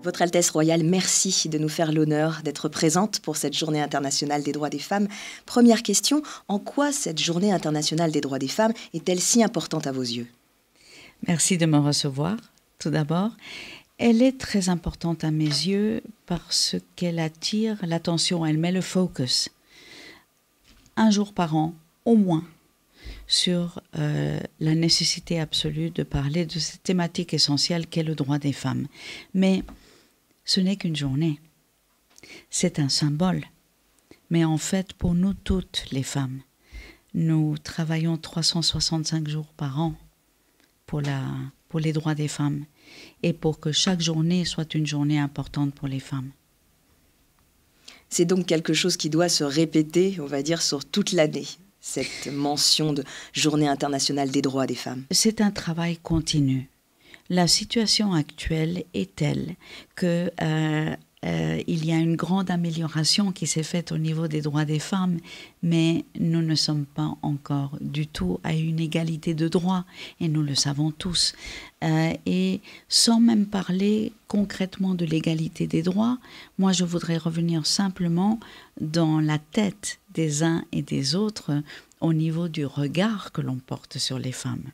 Votre Altesse royale, merci de nous faire l'honneur d'être présente pour cette Journée internationale des droits des femmes. Première question, en quoi cette Journée internationale des droits des femmes est-elle si importante à vos yeux? Merci de me recevoir, tout d'abord. Elle est très importante à mes yeux parce qu'elle attire l'attention, elle met le focus, un jour par an, au moins, sur la nécessité absolue de parler de cette thématique essentielle qu'est le droit des femmes. Mais ce n'est qu'une journée, c'est un symbole. Mais en fait, pour nous toutes les femmes, nous travaillons 365 jours par an pour les droits des femmes et pour que chaque journée soit une journée importante pour les femmes. C'est donc quelque chose qui doit se répéter, on va dire, sur toute l'année, cette mention de Journée internationale des droits des femmes. C'est un travail continu. La situation actuelle est telle que il y a une grande amélioration qui s'est faite au niveau des droits des femmes, mais nous ne sommes pas encore du tout à une égalité de droits, et nous le savons tous. Et sans même parler concrètement de l'égalité des droits, moi je voudrais revenir simplement dans la tête des uns et des autres au niveau du regard que l'on porte sur les femmes.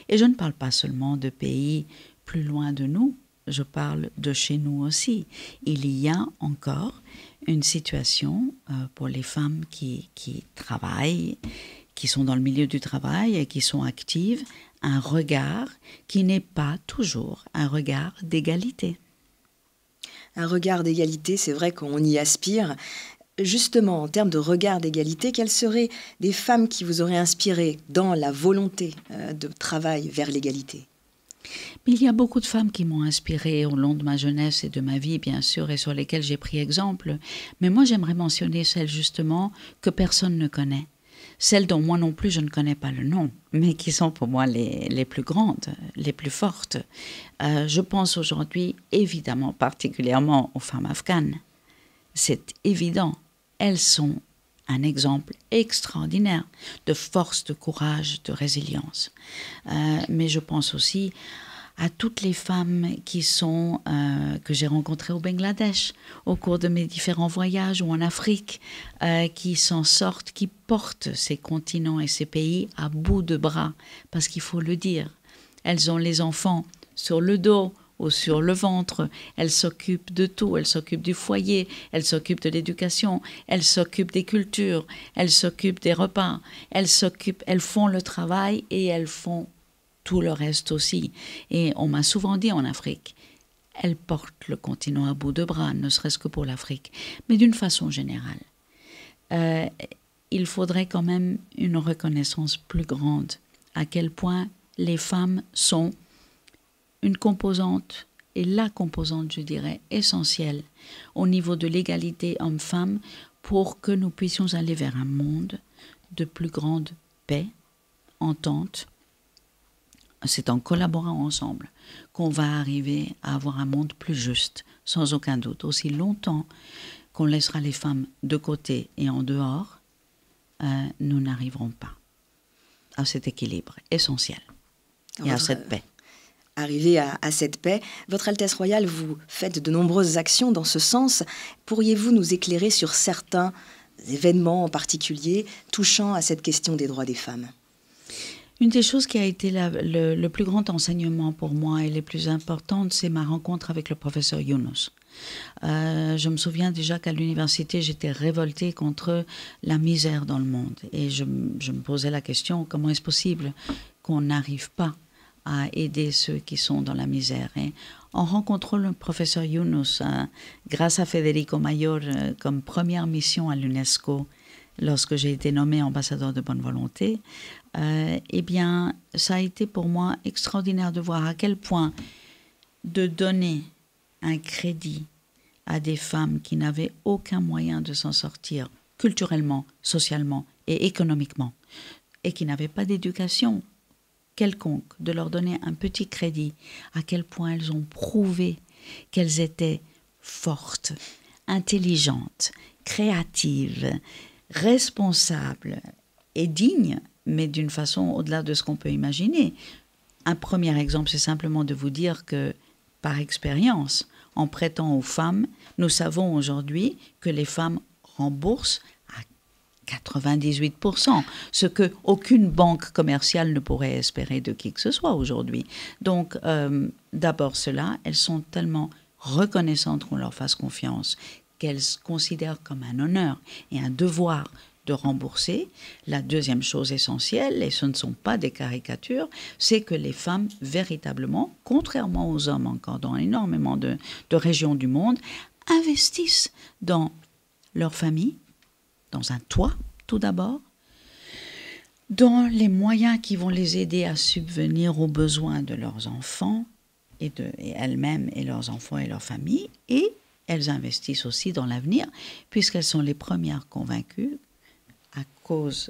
Et je ne parle pas seulement de pays plus loin de nous, je parle de chez nous aussi. Il y a encore une situation pour les femmes qui travaillent, qui sont dans le milieu du travail et qui sont actives, un regard qui n'est pas toujours un regard d'égalité. Un regard d'égalité, c'est vrai qu'on y aspire. Justement, en termes de regard d'égalité, quelles seraient des femmes qui vous auraient inspiré dans la volonté de travail vers l'égalité? Mais il y a beaucoup de femmes qui m'ont inspirée au long de ma jeunesse et de ma vie, bien sûr, et sur lesquelles j'ai pris exemple. Mais moi, j'aimerais mentionner celles, justement, que personne ne connaît. Celles dont moi non plus, je ne connais pas le nom, mais qui sont pour moi les plus grandes, les plus fortes. Je pense aujourd'hui, évidemment, particulièrement aux femmes afghanes. C'est évident. Elles sont un exemple extraordinaire de force, de courage, de résilience. Mais je pense aussi à toutes les femmes que j'ai rencontrées au Bangladesh au cours de mes différents voyages ou en Afrique, qui s'en sortent, qui portent ces continents et ces pays à bout de bras, parce qu'il faut le dire, elles ont les enfants sur le dos ou sur le ventre, elles s'occupent de tout, elles s'occupent du foyer, elles s'occupent de l'éducation, elles s'occupent des cultures, elles s'occupent des repas, elles font le travail et elles font tout le reste aussi. Et on m'a souvent dit en Afrique, elles portent le continent à bout de bras, ne serait-ce que pour l'Afrique. Mais d'une façon générale, il faudrait quand même une reconnaissance plus grande à quel point les femmes sont une composante, et la composante, je dirais, essentielle au niveau de l'égalité homme-femme pour que nous puissions aller vers un monde de plus grande paix, entente. C'est en collaborant ensemble qu'on va arriver à avoir un monde plus juste, sans aucun doute. Aussi longtemps qu'on laissera les femmes de côté et en dehors, nous n'arriverons pas à cet équilibre essentiel et à cette paix. Arriver à cette paix. Votre Altesse royale, vous faites de nombreuses actions dans ce sens. Pourriez-vous nous éclairer sur certains événements en particulier touchant à cette question des droits des femmes? Une des choses qui a été le plus grand enseignement pour moi et les plus importantes, c'est ma rencontre avec le professeur Yunus. Je me souviens déjà qu'à l'université, j'étais révoltée contre la misère dans le monde. Et je me posais la question, comment est-ce possible qu'on n'arrive pas à aider ceux qui sont dans la misère. Et en rencontrant le professeur Yunus, grâce à Federico Mayor, comme première mission à l'UNESCO, lorsque j'ai été nommée ambassadeur de bonne volonté, eh bien, ça a été pour moi extraordinaire de voir à quel point de donner un crédit à des femmes qui n'avaient aucun moyen de s'en sortir culturellement, socialement et économiquement, et qui n'avaient pas d'éducation quelconque, de leur donner un petit crédit, à quel point elles ont prouvé qu'elles étaient fortes, intelligentes, créatives, responsables et dignes, mais d'une façon au-delà de ce qu'on peut imaginer. Un premier exemple, c'est simplement de vous dire que, par expérience, en prêtant aux femmes. Nous savons aujourd'hui que les femmes remboursent à 98%, ce que aucune banque commerciale ne pourrait espérer de qui que ce soit aujourd'hui. Donc, d'abord cela, elles sont tellement reconnaissantes qu'on leur fasse confiance, qu'elles considèrent comme un honneur et un devoir de rembourser. La deuxième chose essentielle, et ce ne sont pas des caricatures, c'est que les femmes, véritablement, contrairement aux hommes encore dans énormément de régions du monde, investissent dans leur famille, dans un toit tout d'abord, dans les moyens qui vont les aider à subvenir aux besoins de leurs enfants et elles-mêmes et leurs enfants et leurs familles, et elles investissent aussi dans l'avenir, puisqu'elles sont les premières convaincues, à cause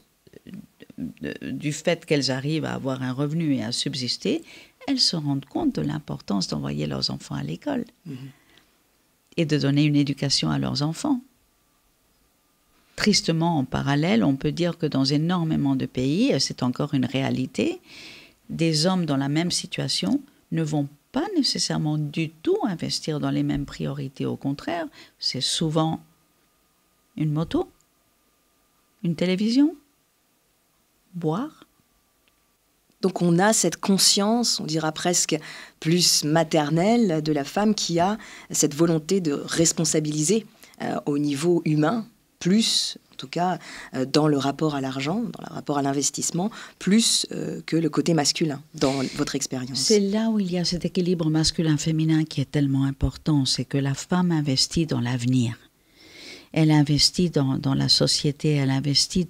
du fait qu'elles arrivent à avoir un revenu et à subsister, elles se rendent compte de l'importance d'envoyer leurs enfants à l'école et de donner une éducation à leurs enfants. Tristement, en parallèle, on peut dire que dans énormément de pays, c'est encore une réalité, des hommes dans la même situation ne vont pas nécessairement du tout investir dans les mêmes priorités. Au contraire, c'est souvent une moto, une télévision, boire. Donc on a cette conscience, on dira presque plus maternelle, de la femme qui a cette volonté de responsabiliser au niveau humain, plus, en tout cas, dans le rapport à l'argent, dans le rapport à l'investissement, plus que le côté masculin, dans votre expérience. C'est là où il y a cet équilibre masculin-féminin qui est tellement important, c'est que la femme investit dans l'avenir. Elle investit dans la société, elle investit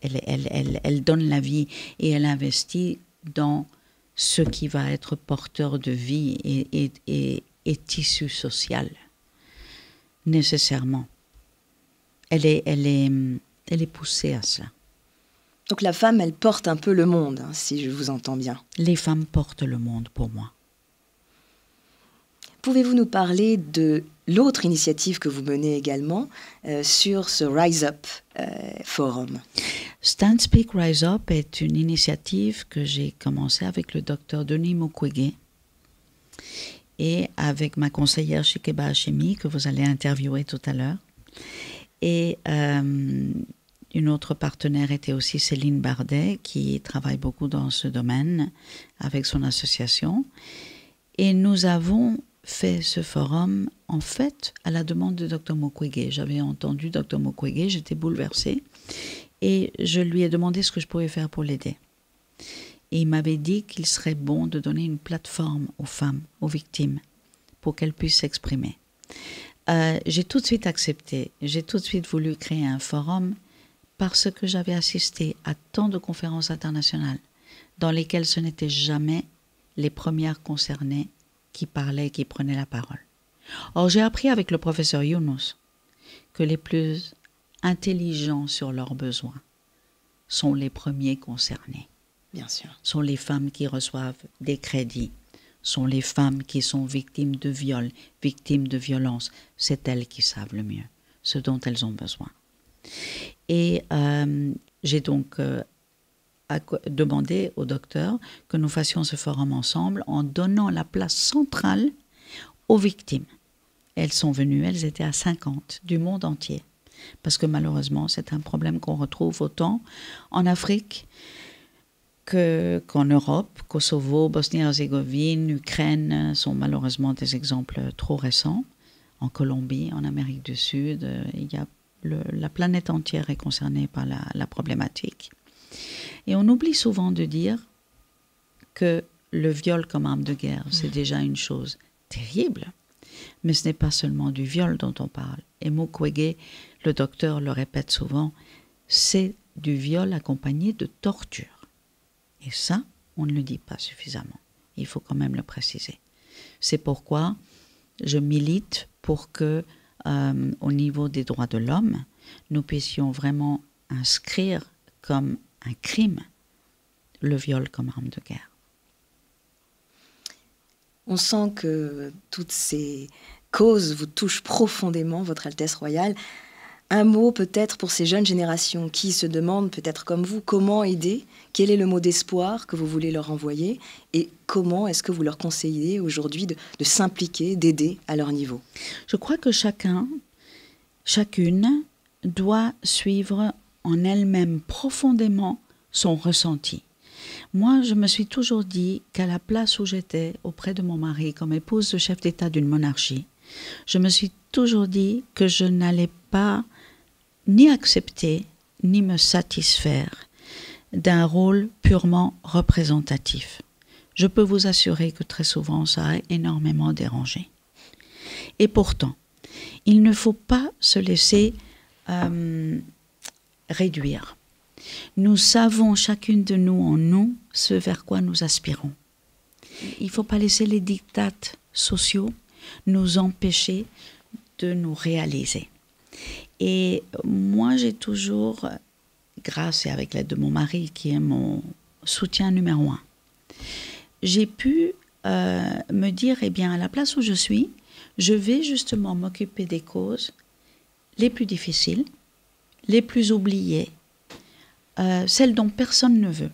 elle donne la vie et elle investit dans ce qui va être porteur de vie et tissu social, nécessairement. Elle est poussée à cela. Donc la femme, elle porte un peu le monde, hein, si je vous entends bien. Les femmes portent le monde pour moi. Pouvez-vous nous parler de l'autre initiative que vous menez également sur ce Rise Up Forum? Stand Speak Rise Up est une initiative que j'ai commencée avec le docteur Denis Mukwege et avec ma conseillère Shikeba Hashemi, que vous allez interviewer tout à l'heure. Et une autre partenaire était aussi Céline Bardet, qui travaille beaucoup dans ce domaine avec son association. Et nous avons fait ce forum, en fait, à la demande de Dr Mukwege. J'avais entendu Dr Mukwege, j'étais bouleversée. Et je lui ai demandé ce que je pouvais faire pour l'aider. Et il m'avait dit qu'il serait bon de donner une plateforme aux femmes, aux victimes, pour qu'elles puissent s'exprimer. J'ai tout de suite accepté, j'ai tout de suite voulu créer un forum parce que j'avais assisté à tant de conférences internationales dans lesquelles ce n'était jamais les premières concernées qui parlaient, qui prenaient la parole. Or, j'ai appris avec le professeur Younous que les plus intelligents sur leurs besoins sont les premiers concernés. Bien sûr. Sont les femmes qui reçoivent des crédits, sont les femmes qui sont victimes de viol, victimes de violence. C'est elles qui savent le mieux ce dont elles ont besoin. Et j'ai donc demandé au docteur que nous fassions ce forum ensemble en donnant la place centrale aux victimes. Elles sont venues, elles étaient à 50 du monde entier. Parce que malheureusement, c'est un problème qu'on retrouve autant en Afrique qu'en Europe. Kosovo, Bosnie-Herzégovine, Ukraine sont malheureusement des exemples trop récents. En Colombie, en Amérique du Sud, il y a la planète entière est concernée par la problématique. Et on oublie souvent de dire que le viol comme arme de guerre, c'est déjà une chose terrible. Mais ce n'est pas seulement du viol dont on parle. Et Mukwege, le docteur, le répète souvent, c'est du viol accompagné de torture. Et ça, on ne le dit pas suffisamment. Il faut quand même le préciser. C'est pourquoi je milite pour que, au niveau des droits de l'homme, nous puissions vraiment inscrire comme un crime le viol comme arme de guerre. On sent que toutes ces causes vous touchent profondément, Votre Altesse Royale. Un mot peut-être pour ces jeunes générations qui se demandent, peut-être comme vous, comment aider, quel est le mot d'espoir que vous voulez leur envoyer et comment est-ce que vous leur conseillez aujourd'hui de s'impliquer, d'aider à leur niveau? Je crois que chacune doit suivre en elle-même profondément son ressenti. Moi, je me suis toujours dit qu'à la place où j'étais auprès de mon mari comme épouse de chef d'État d'une monarchie, je me suis toujours dit que je n'allais pas ni accepter, ni me satisfaire d'un rôle purement représentatif. Je peux vous assurer que très souvent, ça a énormément dérangé. Et pourtant, il ne faut pas se laisser réduire. Nous savons chacune de nous en nous ce vers quoi nous aspirons. Il ne faut pas laisser les diktats sociaux nous empêcher de nous réaliser. Et moi, j'ai toujours, grâce et avec l'aide de mon mari, qui est mon soutien numéro 1, j'ai pu me dire, eh bien, à la place où je suis, je vais justement m'occuper des causes les plus difficiles, les plus oubliées, celles dont personne ne veut.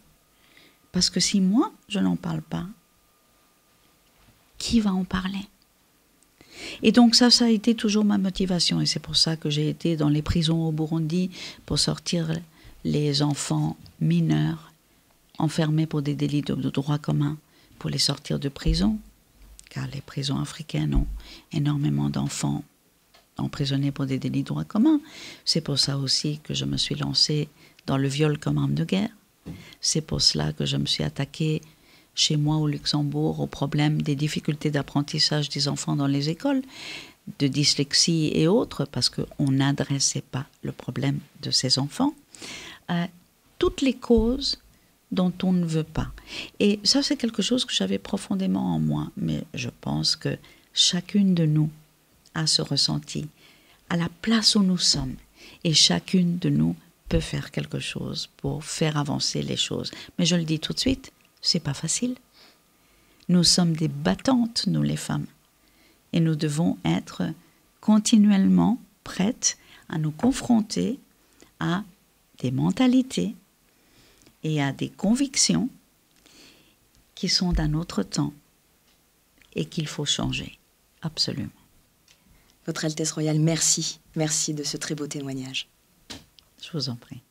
Parce que si moi, je n'en parle pas, qui va en parler ? Et donc ça a été toujours ma motivation. Et c'est pour ça que j'ai été dans les prisons au Burundi pour sortir les enfants mineurs enfermés pour des délits de droit commun, pour les sortir de prison. Car les prisons africaines ont énormément d'enfants emprisonnés pour des délits de droit commun. C'est pour ça aussi que je me suis lancée dans le viol comme arme de guerre. C'est pour cela que je me suis attaquée chez moi au Luxembourg au problème des difficultés d'apprentissage des enfants dans les écoles, de dyslexie et autres, parce qu'on n'adressait pas le problème de ces enfants. Toutes les causes dont on ne veut pas. Et ça, c'est quelque chose que j'avais profondément en moi, mais je pense que chacune de nous a ce ressenti à la place où nous sommes, et chacune de nous peut faire quelque chose pour faire avancer les choses. Mais je le dis tout de suite, c'est pas facile. Nous sommes des battantes, nous les femmes, et nous devons être continuellement prêtes à nous confronter à des mentalités et à des convictions qui sont d'un autre temps et qu'il faut changer, absolument. Votre Altesse royale, merci. Merci de ce très beau témoignage. Je vous en prie.